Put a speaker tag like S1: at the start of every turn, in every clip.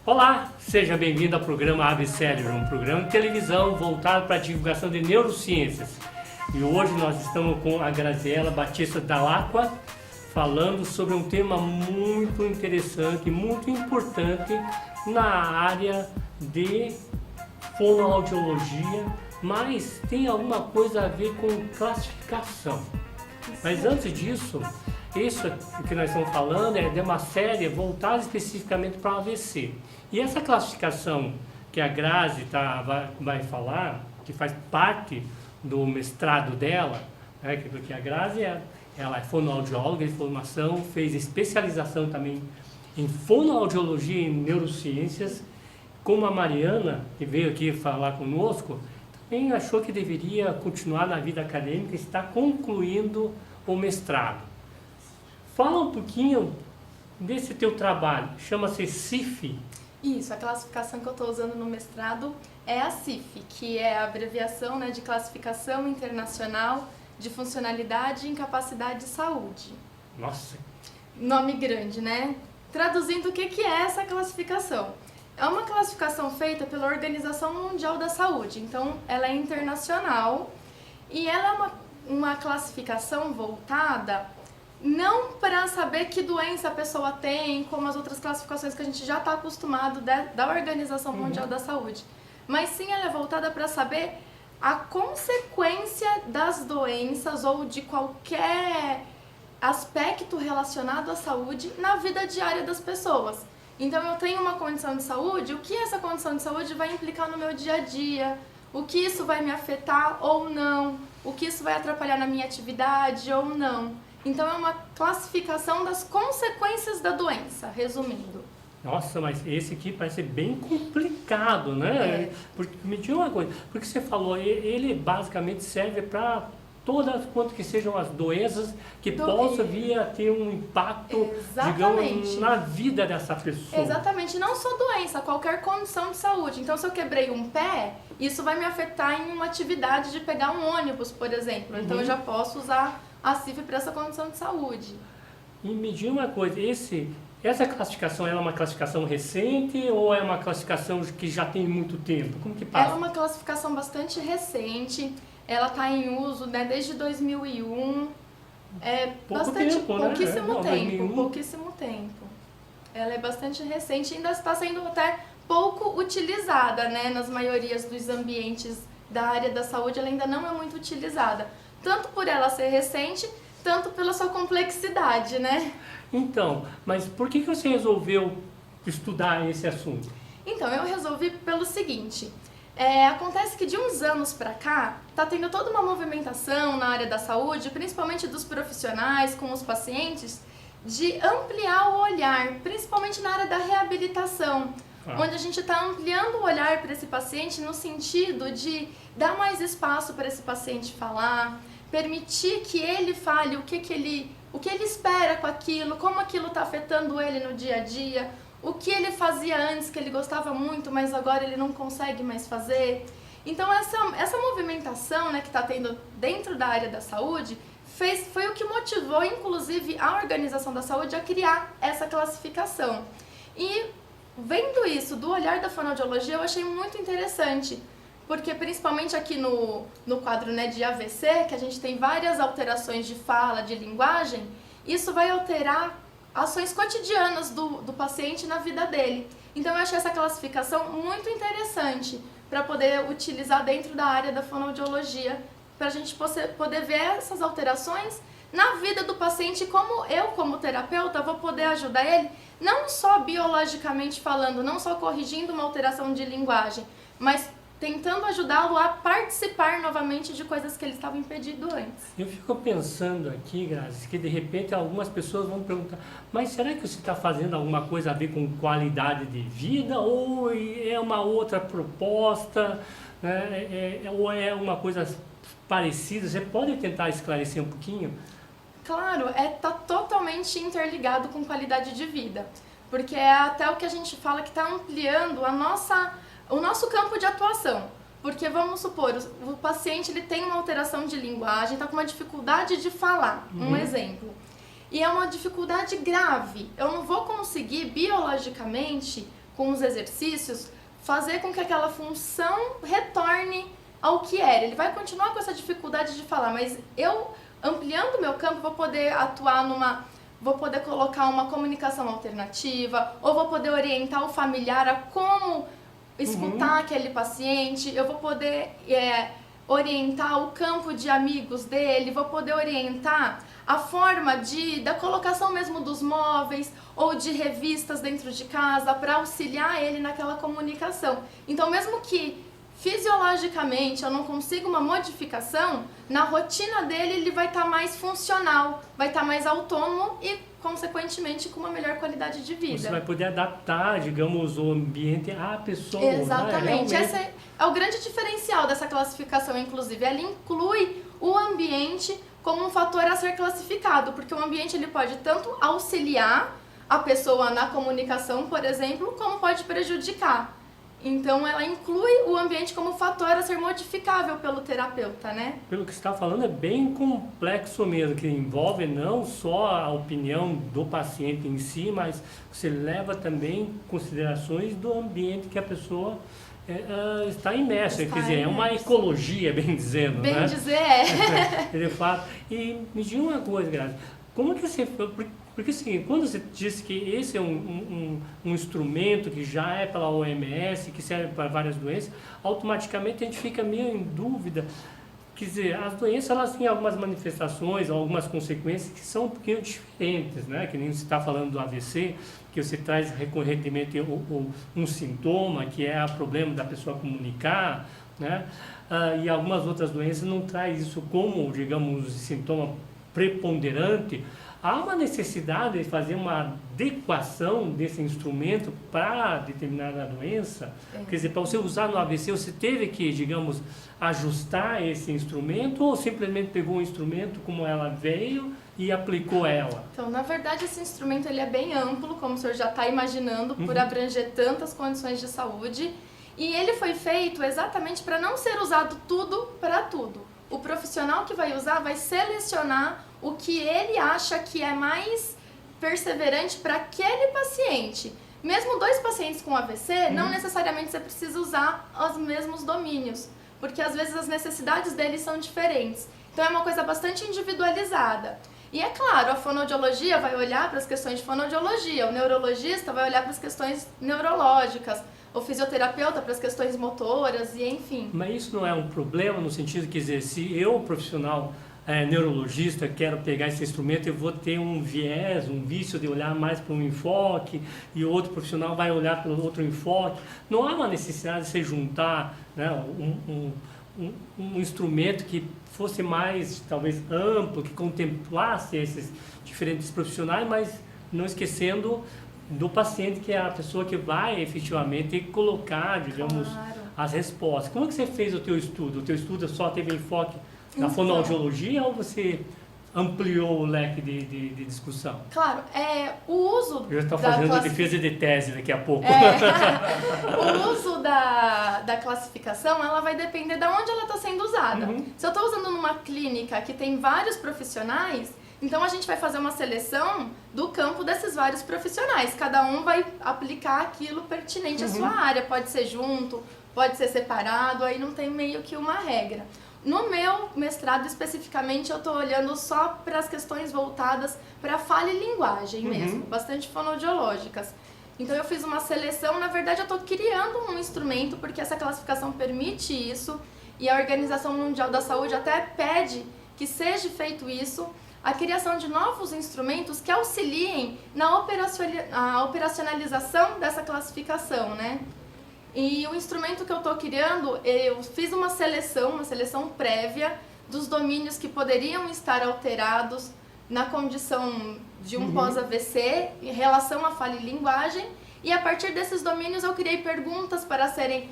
S1: Olá, seja bem-vindo ao programa Ave Cérebro, um programa de televisão voltado para a divulgação de neurociências. E hoje nós estamos com a Graziela Batista Dall'Acqua falando sobre um tema muito interessante, muito importante na área de fonoaudiologia, mas tem alguma coisa a ver com classificação. Mas antes disso, isso que nós estamos falando é de uma série voltada especificamente para o AVC. E essa classificação que a Grazi vai falar, que faz parte do mestrado dela, né, porque a Grazi ela é fonoaudióloga de formação, fez especialização também em fonoaudiologia e neurociências, como a Mariana, que veio aqui falar conosco, também achou que deveria continuar na vida acadêmica e está concluindo o mestrado. Fala um pouquinho desse teu trabalho, chama-se CIF.
S2: Isso, a classificação que eu estou usando no mestrado é a CIF, que é a abreviação, né, de Classificação Internacional de Funcionalidade, Incapacidade e Saúde.
S1: Nossa!
S2: Nome grande, né? Traduzindo, o que é essa classificação? É uma classificação feita pela Organização Mundial da Saúde, então ela é internacional e ela é uma classificação voltada não para saber que doença a pessoa tem, como as outras classificações que a gente já está acostumado da Organização Mundial da Saúde, mas sim ela é voltada para saber a consequência das doenças ou de qualquer aspecto relacionado à saúde na vida diária das pessoas. Então eu tenho uma condição de saúde, o que essa condição de saúde vai implicar no meu dia a dia, o que isso vai me afetar ou não, o que isso vai atrapalhar na minha atividade ou não. Então é uma classificação das consequências da doença, resumindo.
S1: Nossa, mas esse aqui parece bem complicado, né?
S2: É.
S1: Porque, me diga uma coisa, porque você falou, ele basicamente serve para todas quanto que sejam as doenças que possam vir a ter um impacto, digamos, na vida dessa pessoa.
S2: Exatamente, não só doença, qualquer condição de saúde. Então se eu quebrei um pé, isso vai me afetar em uma atividade de pegar um ônibus, por exemplo. Então eu já posso usar a CIF para essa condição de saúde.
S1: E me diga uma coisa, essa classificação é uma classificação recente ou é uma classificação que já tem muito tempo? Como que passa?
S2: Ela é uma classificação bastante recente, ela está em uso, né, desde 2001, pouquíssimo tempo. Ela é bastante recente e ainda está sendo até pouco utilizada, né, nas maiorias dos ambientes da área da saúde, ela ainda não é muito utilizada. Tanto por ela ser recente, tanto pela sua complexidade, né?
S1: Então, mas por que você resolveu estudar esse assunto?
S2: Então, eu resolvi pelo seguinte, acontece que de uns anos pra cá, tá tendo toda uma movimentação na área da saúde, principalmente dos profissionais com os pacientes, de ampliar o olhar, principalmente na área da reabilitação. Onde a gente está ampliando o olhar para esse paciente no sentido de dar mais espaço para esse paciente falar, permitir que ele fale o que ele espera com aquilo, como aquilo está afetando ele no dia a dia, o que ele fazia antes que ele gostava muito, mas agora ele não consegue mais fazer. Então essa movimentação, né, que está tendo dentro da área da saúde foi o que motivou, inclusive, a Organização da Saúde a criar essa classificação. E vendo isso do olhar da fonoaudiologia, eu achei muito interessante, porque principalmente aqui no quadro, né, de AVC, que a gente tem várias alterações de fala, de linguagem, isso vai alterar ações cotidianas do paciente na vida dele. Então eu achei essa classificação muito interessante para poder utilizar dentro da área da fonoaudiologia, para a gente poder ver essas alterações na vida do paciente, como eu, como terapeuta, vou poder ajudar ele, não só biologicamente falando, não só corrigindo uma alteração de linguagem, mas tentando ajudá-lo a participar novamente de coisas que ele estava impedido antes.
S1: Eu fico pensando aqui, Grazi, que de repente algumas pessoas vão perguntar, mas será que você está fazendo alguma coisa a ver com qualidade de vida ou é uma outra proposta, né? Ou é uma coisa parecida? Você pode tentar esclarecer um pouquinho?
S2: Claro, tá totalmente interligado com qualidade de vida, porque é até o que a gente fala que está ampliando o nosso campo de atuação. Porque vamos supor, o paciente ele tem uma alteração de linguagem, está com uma dificuldade de falar, um exemplo. E é uma dificuldade grave. Eu não vou conseguir biologicamente com os exercícios, fazer com que aquela função retorne ao que era. Ele vai continuar com essa dificuldade de falar, mas eu, ampliando o meu campo, vou poder atuar vou poder colocar uma comunicação alternativa, ou vou poder orientar o familiar a como escutar aquele paciente, eu vou poder orientar o campo de amigos dele, vou poder orientar a forma da colocação mesmo dos móveis ou de revistas dentro de casa para auxiliar ele naquela comunicação. Então, mesmo que fisiologicamente eu não consiga uma modificação, na rotina dele ele vai estar mais funcional, vai estar mais autônomo e, consequentemente, com uma melhor qualidade de vida.
S1: Você vai poder adaptar, digamos, o ambiente à pessoa.
S2: Exatamente.
S1: Né?
S2: Esse é o grande diferencial dessa classificação, inclusive. Ela inclui o ambiente como um fator a ser classificado, porque o ambiente ele pode tanto auxiliar a pessoa na comunicação, por exemplo, como pode prejudicar. Então, ela inclui o ambiente como fator a ser modificável pelo terapeuta, né?
S1: Pelo que você está falando, é bem complexo mesmo, que envolve não só a opinião do paciente em si, mas você leva também considerações do ambiente que a pessoa está imersa. Quer dizer, é uma ecologia, bem dizendo,
S2: bem
S1: né?
S2: dizer,
S1: De fato. E me diga uma coisa, Grazi, como que você... Porque assim, quando você disse que esse é um instrumento que já é pela OMS, que serve para várias doenças, automaticamente a gente fica meio em dúvida. Quer dizer, as doenças elas têm algumas manifestações, algumas consequências que são um pouquinho diferentes, né? Que nem você está falando do AVC, que você traz recorrentemente um sintoma, que é o problema da pessoa comunicar, né? E algumas outras doenças não traz isso como, digamos, sintoma preponderante. Há uma necessidade de fazer uma adequação desse instrumento para determinada doença? Quer dizer, para você usar no AVC, você teve que, digamos, ajustar esse instrumento ou simplesmente pegou um instrumento como ela veio e aplicou ela?
S2: Então, na verdade, esse instrumento ele é bem amplo, como o senhor já está imaginando, por abranger tantas condições de saúde. E ele foi feito exatamente para não ser usado tudo para tudo. O profissional que vai usar vai selecionar o que ele acha que é mais perseverante para aquele paciente. Mesmo dois pacientes com AVC, não necessariamente você precisa usar os mesmos domínios, porque às vezes as necessidades deles são diferentes. Então é uma coisa bastante individualizada. E é claro, a fonoaudiologia vai olhar para as questões de fonoaudiologia, o neurologista vai olhar para as questões neurológicas, o fisioterapeuta para as questões motoras e enfim.
S1: Mas isso não é um problema no sentido que, quer dizer, se eu, profissional neurologista, quero pegar esse instrumento, eu vou ter um viés, um vício de olhar mais para um enfoque e outro profissional vai olhar para outro enfoque. Não há uma necessidade de se juntar, né, um instrumento que fosse mais, talvez, amplo, que contemplasse esses diferentes profissionais, mas não esquecendo do paciente, que é a pessoa que vai efetivamente colocar, digamos, as respostas. Como é que você fez o teu estudo? O teu estudo só teve enfoque na fonoaudiologia ou você ampliou o leque de discussão?
S2: Claro, o uso...
S1: Eu estou fazendo a defesa de tese daqui a pouco.
S2: O uso da classificação, ela vai depender de onde ela está sendo usada. Se eu estou usando numa clínica que tem vários profissionais, então a gente vai fazer uma seleção do campo desses vários profissionais. Cada um vai aplicar aquilo pertinente à sua área. Pode ser junto, pode ser separado, aí não tem meio que uma regra. No meu mestrado, especificamente, eu estou olhando só para as questões voltadas para fala e linguagem mesmo, bastante fonoaudiológicas. Então eu fiz uma seleção, na verdade eu estou criando um instrumento, porque essa classificação permite isso, e a Organização Mundial da Saúde até pede que seja feito isso, a criação de novos instrumentos que auxiliem na operacionalização dessa classificação, né? E o instrumento que eu estou criando, eu fiz uma seleção prévia dos domínios que poderiam estar alterados na condição de um pós-AVC em relação à fala e linguagem, e a partir desses domínios eu criei perguntas para serem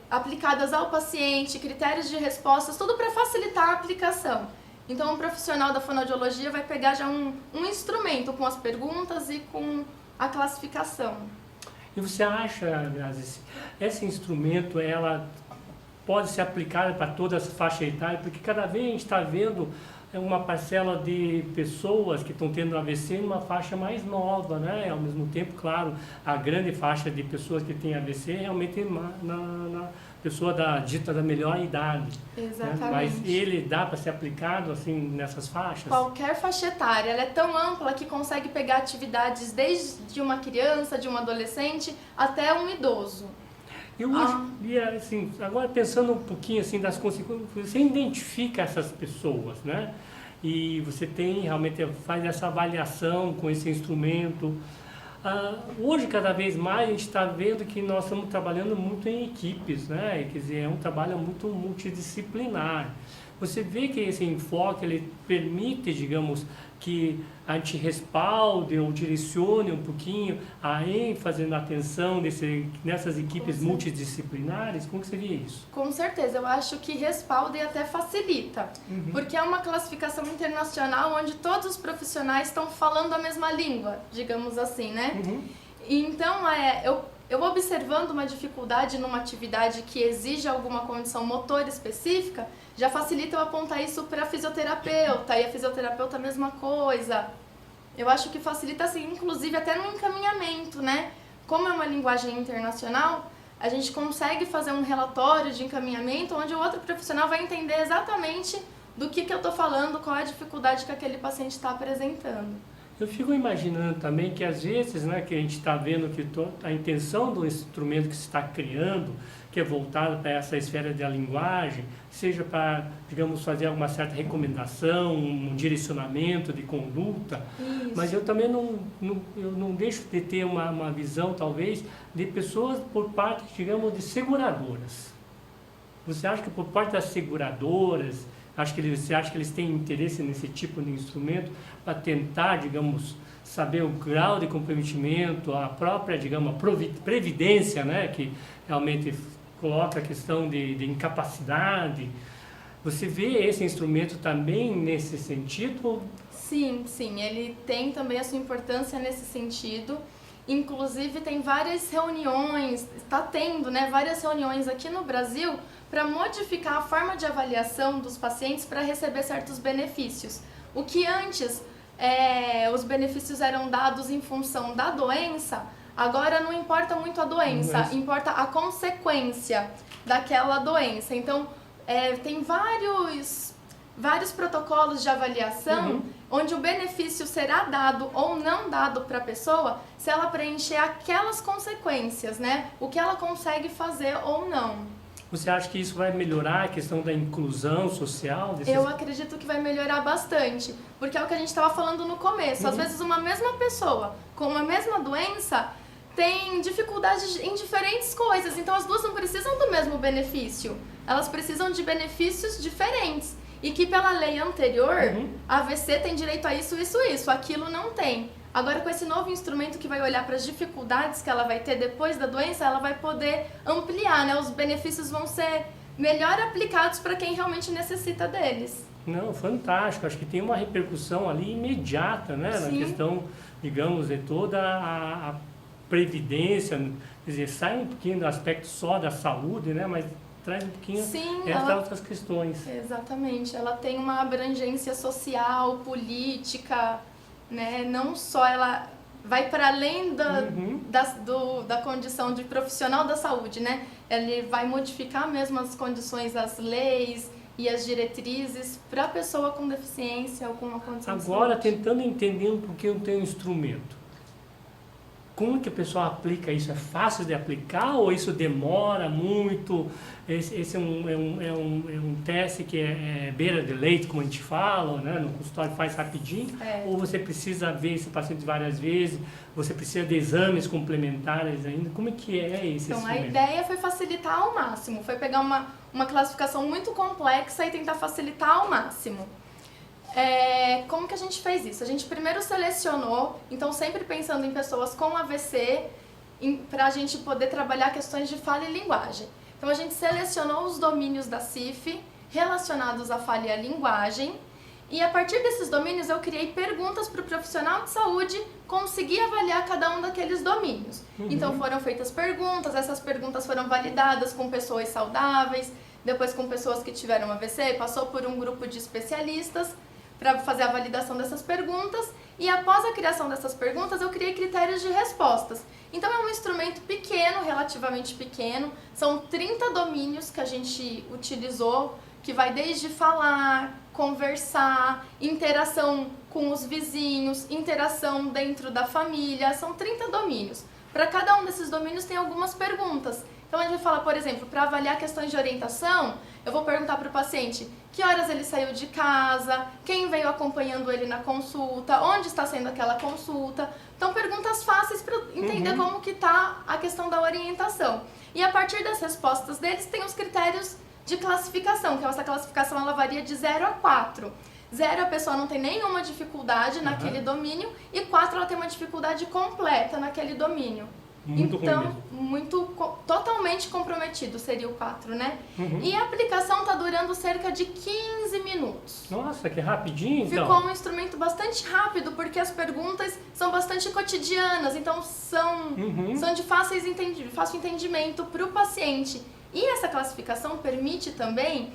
S2: aplicadas ao paciente, critérios de respostas, tudo para facilitar a aplicação. Então, um profissional da fonoaudiologia vai pegar já um instrumento com as perguntas e com a classificação.
S1: E você acha, Grazi, esse instrumento ela pode ser aplicado para todas as faixas etárias? Porque cada vez a gente está vendo uma parcela de pessoas que estão tendo AVC numa faixa mais nova, né? Ao mesmo tempo, claro, a grande faixa de pessoas que têm AVC realmente na pessoa dita da melhor idade.
S2: Exatamente.
S1: Né? Mas ele dá para ser aplicado assim nessas faixas?
S2: Qualquer faixa etária, ela é tão ampla que consegue pegar atividades desde uma criança, de um adolescente, até um idoso.
S1: Eu hoje, assim, agora pensando um pouquinho assim das consequências, você identifica essas pessoas, né? E você realmente faz essa avaliação com esse instrumento. Hoje, cada vez mais, a gente está vendo que nós estamos trabalhando muito em equipes, né? Quer dizer, é um trabalho muito multidisciplinar. Você vê que esse enfoque, ele permite, digamos, que a gente respalde ou direcione um pouquinho a ênfase na atenção nessas equipes multidisciplinares? Como que você vê isso?
S2: Com certeza, eu acho que respalda e até facilita, porque é uma classificação internacional onde todos os profissionais estão falando a mesma língua, digamos assim, né? Então, eu observando uma dificuldade numa atividade que exige alguma condição motora específica, já facilita eu apontar isso para a fisioterapeuta, e a fisioterapeuta a mesma coisa. Eu acho que facilita, assim, inclusive até no encaminhamento, né? Como é uma linguagem internacional, a gente consegue fazer um relatório de encaminhamento onde o outro profissional vai entender exatamente do que eu estou falando, qual é a dificuldade que aquele paciente está apresentando.
S1: Eu fico imaginando também que às vezes, né, que a gente está vendo que a intenção do instrumento que se está criando, que é voltado para essa esfera da linguagem, seja para, digamos, fazer alguma certa recomendação, um direcionamento de conduta,
S2: Isso.
S1: mas eu também eu não deixo de ter uma visão, talvez, de pessoas por parte, digamos, de seguradoras. Você acha que por parte das seguradoras, você acha que eles têm interesse nesse tipo de instrumento para tentar, digamos, saber o grau de comprometimento, a própria, digamos, previdência, né, que realmente coloca a questão de incapacidade? Você vê esse instrumento também nesse sentido?
S2: Sim, ele tem também a sua importância nesse sentido. Inclusive tem várias reuniões, está tendo, né, várias reuniões aqui no Brasil para modificar a forma de avaliação dos pacientes para receber certos benefícios. O que antes os benefícios eram dados em função da doença, agora não importa muito a doença, importa a consequência daquela doença. Então, tem vários protocolos de avaliação onde o benefício será dado ou não dado para a pessoa se ela preencher aquelas consequências, né? O que ela consegue fazer ou não.
S1: Você acha que isso vai melhorar a questão da inclusão social?
S2: Eu acredito que vai melhorar bastante, porque é o que a gente estava falando no começo. Às vezes uma mesma pessoa com uma mesma doença tem dificuldades em diferentes coisas, então as duas não precisam do mesmo benefício, elas precisam de benefícios diferentes. E que pela lei anterior, a AVC tem direito a isso, aquilo não tem. Agora, com esse novo instrumento que vai olhar para as dificuldades que ela vai ter depois da doença, ela vai poder ampliar, né? Os benefícios vão ser melhor aplicados para quem realmente necessita deles.
S1: Não, fantástico. Acho que tem uma repercussão ali imediata, né? Na questão, digamos, de toda a previdência. Quer dizer, sai um pouquinho do aspecto só da saúde, né? Mas traz um pouquinho essas outras questões.
S2: Exatamente. Ela tem uma abrangência social, política, né? Não só ela vai para além da condição de profissional da saúde, né? Ele vai modificar mesmo as condições, as leis e as diretrizes para a pessoa com deficiência ou com uma condição de
S1: Agora,
S2: saúde.
S1: tentando entender um pouquinho o teu instrumento. Como que a pessoa aplica isso? É fácil de aplicar ou isso demora muito? Esse é um teste que é beira de leite, como a gente fala, né? No consultório faz rapidinho? Ou você precisa ver esse paciente várias vezes? Você precisa de exames complementares ainda? Como é que é esse instrumento?
S2: A ideia foi facilitar ao máximo, foi pegar uma classificação muito complexa e tentar facilitar ao máximo. Como que a gente fez isso? A gente primeiro selecionou, então sempre pensando em pessoas com AVC, para a gente poder trabalhar questões de fala e linguagem. Então a gente selecionou os domínios da CIF relacionados à fala e à linguagem, e a partir desses domínios eu criei perguntas para o profissional de saúde conseguir avaliar cada um daqueles domínios. Então foram feitas perguntas, essas perguntas foram validadas com pessoas saudáveis, depois com pessoas que tiveram AVC, passou por um grupo de especialistas, para fazer a validação dessas perguntas. E após a criação dessas perguntas, eu criei critérios de respostas. Então é um instrumento pequeno, relativamente pequeno, são 30 domínios que a gente utilizou, que vai desde falar, conversar, interação com os vizinhos, interação dentro da família, são 30 domínios. Para cada um desses domínios tem algumas perguntas. Então a gente vai falar, por exemplo, para avaliar questões de orientação, eu vou perguntar para o paciente que horas ele saiu de casa, quem veio acompanhando ele na consulta, onde está sendo aquela consulta. Então perguntas fáceis para entender como que está a questão da orientação. E a partir das respostas deles tem os critérios de classificação, que essa classificação ela varia de 0 a 4. 0 a pessoa não tem nenhuma dificuldade naquele domínio e 4 ela tem uma dificuldade completa naquele domínio.
S1: Muito
S2: então, totalmente comprometido seria o 4, né? E a aplicação está durando cerca de 15 minutos.
S1: Nossa, que rapidinho, então.
S2: Ficou um instrumento bastante rápido, porque as perguntas são bastante cotidianas, então são de fácil entendimento para o paciente. E essa classificação permite também,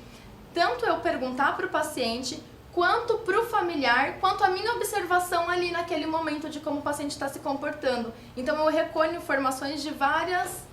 S2: tanto eu perguntar para o paciente, quanto para o familiar, quanto a minha observação ali naquele momento de como o paciente está se comportando. Então eu recolho informações de várias,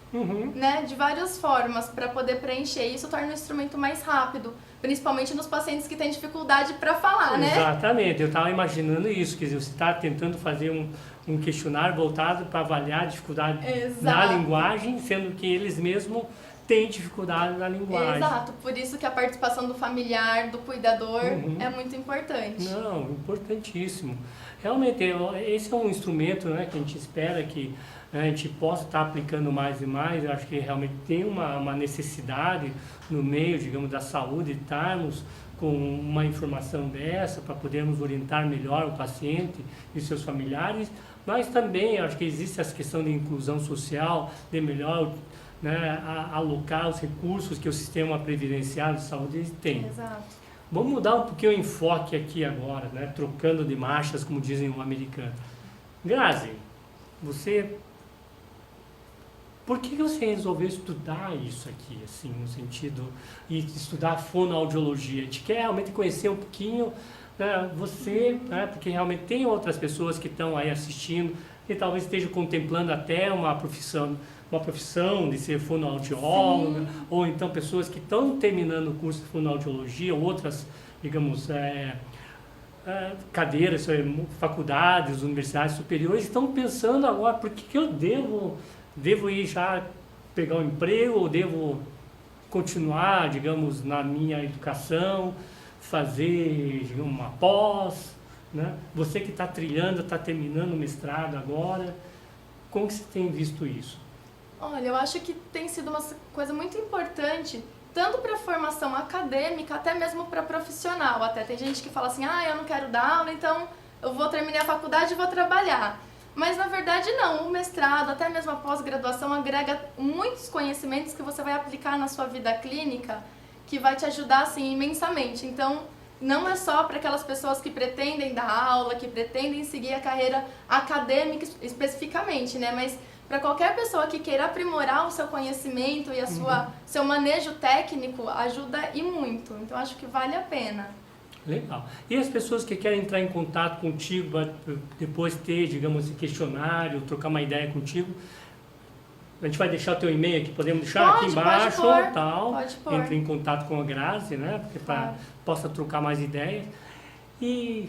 S2: de várias formas para poder preencher. Isso torna o instrumento mais rápido, principalmente nos pacientes que têm dificuldade para falar, né?
S1: Exatamente, eu estava imaginando isso, quer dizer, você está tentando fazer um questionário voltado para avaliar a dificuldade na linguagem, sendo que eles mesmos tem dificuldade na linguagem.
S2: Exato, por isso que a participação do familiar, do cuidador é muito importante.
S1: Não, importantíssimo. Realmente, esse é um instrumento, né, que a gente espera que a gente possa estar aplicando mais e mais. Eu acho que realmente tem uma necessidade no meio, digamos, da saúde, de estarmos com uma informação dessa para podermos orientar melhor o paciente e seus familiares, mas também acho que existe essa questão de inclusão social, de melhor alocar os recursos que o sistema previdenciário de saúde tem.
S2: Exato.
S1: Vamos mudar um pouquinho o enfoque aqui agora, né? Trocando de marchas, como dizem o americano. Grazi, por que você resolveu estudar isso aqui, assim, no sentido, e estudar fonoaudiologia? A gente quer realmente conhecer um pouquinho, né, você, né, porque realmente tem outras pessoas que estão aí assistindo e talvez estejam contemplando até uma profissão de ser fonoaudióloga, ou então pessoas que estão terminando o curso de fonoaudiologia, outras, digamos, cadeiras, faculdades, universidades superiores, estão pensando agora, por que eu devo ir já pegar um emprego, ou devo continuar, digamos, na minha educação, fazer, digamos, uma pós, né? Você que está trilhando, está terminando o mestrado agora, como que você tem visto isso?
S2: Olha, eu acho que tem sido uma coisa muito importante, tanto para a formação acadêmica, até mesmo para profissional. Até tem gente que fala assim, eu não quero dar aula, então eu vou terminar a faculdade e vou trabalhar. Mas na verdade não, o mestrado, até mesmo a pós-graduação, agrega muitos conhecimentos que você vai aplicar na sua vida clínica, que vai te ajudar assim imensamente. Então, não é só para aquelas pessoas que pretendem dar aula, que pretendem seguir a carreira acadêmica especificamente, né? Mas para qualquer pessoa que queira aprimorar o seu conhecimento e seu manejo técnico, ajuda e muito. Então, acho que vale a pena.
S1: Legal. E as pessoas que querem entrar em contato contigo, depois ter, digamos, esse questionário, trocar uma ideia contigo, a gente vai deixar o teu e-mail aqui, podemos deixar aqui embaixo,
S2: pode pôr.
S1: Entre em contato com a Grazi, né, porque possa trocar mais ideias. E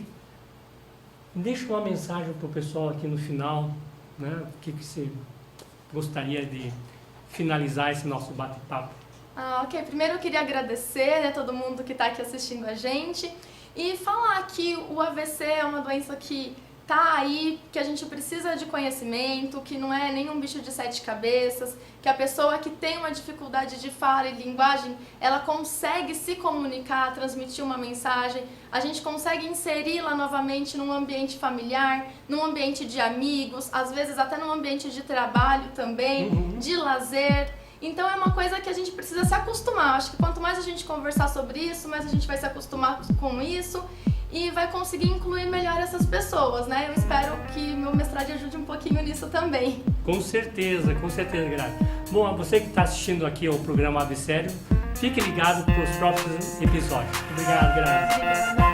S1: deixa uma mensagem para o pessoal aqui no final, né, o que você gostaria de finalizar esse nosso bate-papo.
S2: Ok. Primeiro eu queria agradecer, né, todo mundo que está aqui assistindo a gente e falar que o AVC é uma doença que tá aí, que a gente precisa de conhecimento, que não é nenhum bicho de 7 cabeças, que a pessoa que tem uma dificuldade de fala e linguagem, ela consegue se comunicar, transmitir uma mensagem, a gente consegue inseri-la novamente num ambiente familiar, num ambiente de amigos, às vezes até num ambiente de trabalho também, de lazer. Então é uma coisa que a gente precisa se acostumar. Acho que quanto mais a gente conversar sobre isso, mais a gente vai se acostumar com isso e vai conseguir incluir melhor essas pessoas, né? Eu espero que meu mestrado ajude um pouquinho nisso também.
S1: Com certeza, Grazi. Bom, a você que está assistindo aqui ao programa ABSério, fique ligado para os próximos episódios. Obrigado, Grazi.
S2: Obrigada.